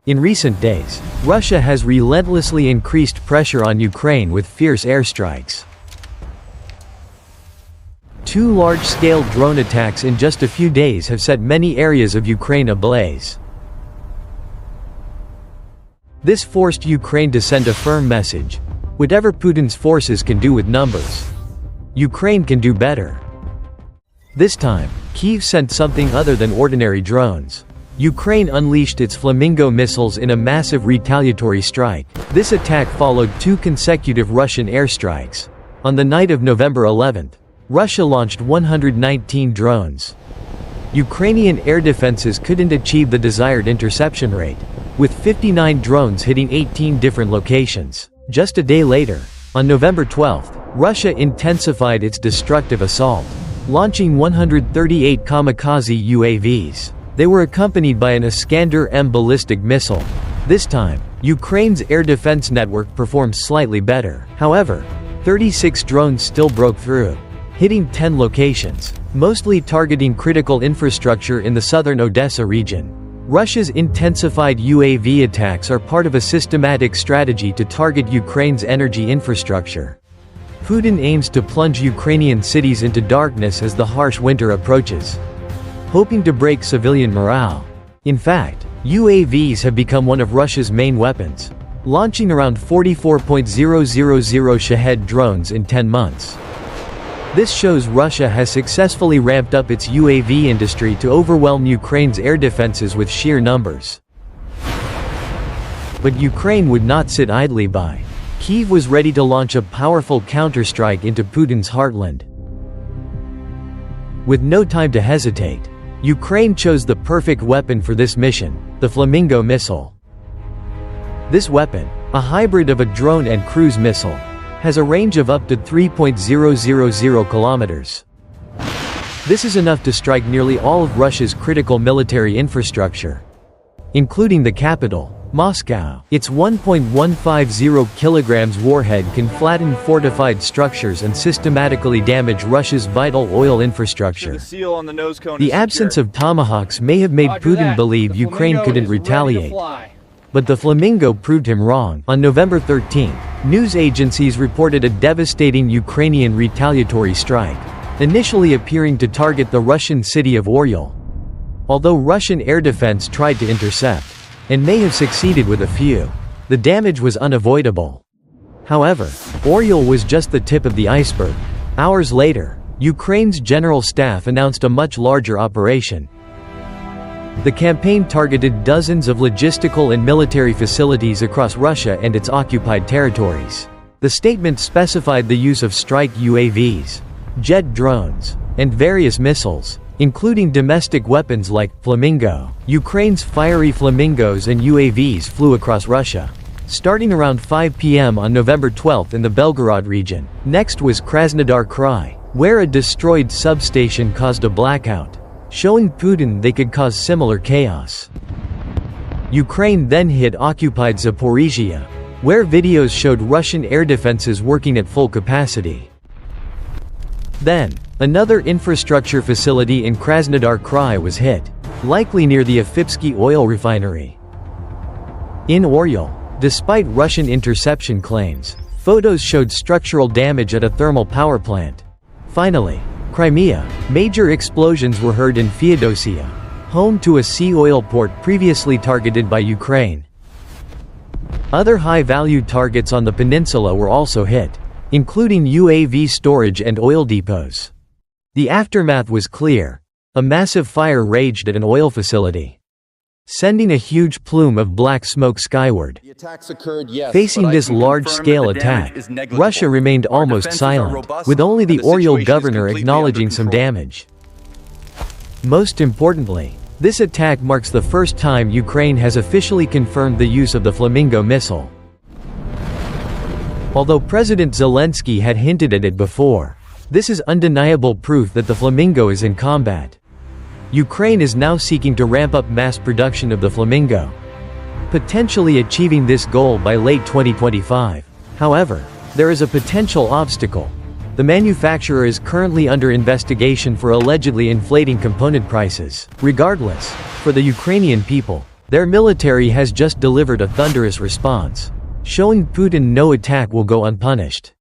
In recent days, Russia has relentlessly increased pressure on Ukraine with fierce airstrikes. 2 large-scale drone attacks in just a few days have set many areas of Ukraine ablaze. This forced Ukraine to send a firm message: whatever Putin's forces can do with numbers, Ukraine can do better. This time, Kyiv sent something other than ordinary drones. Ukraine unleashed its Flamingo missiles in a massive retaliatory strike. This attack followed 2 consecutive Russian airstrikes. On the night of November 11th, Russia launched 119 drones. Ukrainian air defenses couldn't achieve the desired interception rate, with 59 drones hitting 18 different locations. Just a day later, on November 12th, Russia intensified its destructive assault, launching 138 kamikaze UAVs. They were accompanied by an Iskander-M ballistic missile. This time, Ukraine's air defense network performed slightly better. However, 36 drones still broke through, hitting 10 locations, mostly targeting critical infrastructure in the southern Odessa region. Russia's intensified UAV attacks are part of a systematic strategy to target Ukraine's energy infrastructure. Putin aims to plunge Ukrainian cities into darkness as the harsh winter approaches, hoping to break civilian morale. In fact, UAVs have become one of Russia's main weapons, launching around 44,000 Shahed drones in 10 months. This shows Russia has successfully ramped up its UAV industry to overwhelm Ukraine's air defenses with sheer numbers. But Ukraine would not sit idly by. Kyiv was ready to launch a powerful counterstrike into Putin's Heartland. With no time to hesitate, Ukraine chose the perfect weapon for this mission: the Flamingo missile. This weapon, a hybrid of a drone and cruise missile, has a range of up to 3.000 kilometers. This is enough to strike nearly all of Russia's critical military infrastructure, including the capital, Moscow. Its 1.150 kilograms warhead can flatten fortified structures and systematically damage Russia's vital oil infrastructure. The absence of tomahawks may have made Putin believe Ukraine couldn't retaliate, but the Flamingo proved him wrong. On November 13, news agencies reported a devastating Ukrainian retaliatory strike, initially appearing to target the Russian city of Oryol. Although Russian air defense tried to intercept, and may have succeeded with a few, the damage was unavoidable. However, Oryol was just the tip of the iceberg. Hours later, Ukraine's general staff announced a much larger operation. The campaign targeted dozens of logistical and military facilities across Russia and its occupied territories. The statement specified the use of strike UAVs, jet drones, and various missiles, including domestic weapons like Flamingo. Ukraine's fiery Flamingos and UAVs flew across Russia, starting around 5 p.m. on November 12 in the Belgorod region. Next was Krasnodar Krai, where a destroyed substation caused a blackout, showing Putin they could cause similar chaos. Ukraine then hit occupied Zaporizhia, where videos showed Russian air defenses working at full capacity. Then, another infrastructure facility in Krasnodar Krai was hit, likely near the Afipsky oil refinery. In Oryol, despite Russian interception claims, photos showed structural damage at a thermal power plant. Finally, Crimea, major explosions were heard in Feodosia, home to a sea oil port previously targeted by Ukraine. Other high-value targets on the peninsula were also hit, including UAV storage and oil depots. The aftermath was clear. A massive fire raged at an oil facility, sending a huge plume of black smoke skyward. The attacks occurred, yes, Facing this large-scale attack, Russia remained almost silent, with only the Oryol governor acknowledging some damage. Most importantly, this attack marks the first time Ukraine has officially confirmed the use of the Flamingo missile. Although President Zelensky had hinted at it before, this is undeniable proof that the Flamingo is in combat. Ukraine is now seeking to ramp up mass production of the Flamingo, potentially achieving this goal by late 2025. However, there is a potential obstacle. The manufacturer is currently under investigation for allegedly inflating component prices. Regardless, for the Ukrainian people, Their military has just delivered a thunderous response, showing Putin no attack will go unpunished.